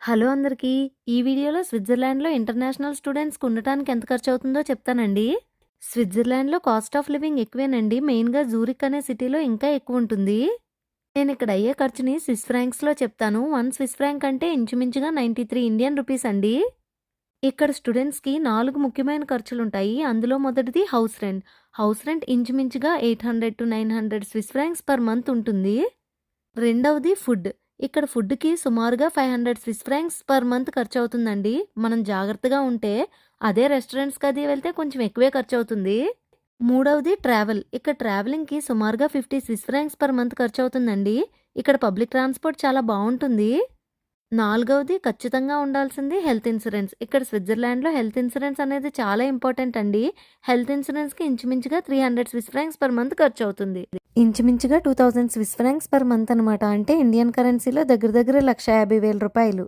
Hello అందరికీ. ఈ వీడియోలో స్విట్జర్లాండ్‌లో ఇంటర్నేషనల్ స్టూడెంట్స్‌కి ఉండటానికి ఎంత ఖర్చవుతుందో చెప్తానండి. స్విట్జర్లాండ్‌లో కాస్ట్ ఆఫ్ లివింగ్ ఎక్కువేనండి. మెయిన్‌గా జూరిక్ అనే సిటీలో ఇంకా ఎక్కువుంటుంది. నేనిక్కడ అయ్యే ఖర్చుని స్విస్ ఫ్రాంక్స్‌లో చెప్తాను. 1 స్విస్ ఫ్రాంక్ అంటే ఇంచుమించుగా 93 ఇండియన్ రూపీస్ అండి. ఇక్కడ స్టూడెంట్స్‌కి 4 ముఖ్యమైన ఖర్చులుంటాయి. అందులో మొదటిది హౌస్ రెంట్. హౌస్ రెంట్ ఇంచుమించుగా 800-900 స్విస్ ఫ్రాంక్స్ పర్ మంత్ ఉంటుంది. రెండవది ఫుడ్. ఇక్కడ ఫుడ్‌కి సుమారుగా 500 స్విస్ ఫ్రాంక్స్ పర్ మంత్ ఖర్చవుతుందండి. మనం జాగ్రత్తగా ఉంటే అదే రెస్టారెంట్స్‌కి అది వెళ్తే కొంచెం ఎక్కువే ఖర్చవుతుంది. మూడవది ట్రావెల్. ఇక్కడ ట్రావెలింగ్‌కి సుమారుగా 50 స్విస్ ఫ్రాంక్స్ పర్ మంత్ ఖర్చవుతుందండి. ఇక్కడ పబ్లిక్ ట్రాన్స్‌పోర్ట్ చాలా బావుంటుంది. నాలుగవది ఖచ్చితంగా ఉండాల్సింది హెల్త్ ఇన్సూరెన్స్. ఇక్కడ స్విట్జర్లాండ్‌లో హెల్త్ ఇన్సూరెన్స్ అనేది చాలా ఇంపార్టెంట్ అండి. హెల్త్ ఇన్సూరెన్స్‌కి ఇంచుమించుగా 300 స్విస్ ఫ్రాంక్స్ పర్ మంత్ ఖర్చవుతుంది. ఇంచుమించుగా 2000 స్విస్ ఫ్రాంక్స్ పర్ మంత్ అనమాట. అంటే ఇండియన్ కరెన్సీలో దగ్గర దగ్గర రూ. 1,50,000.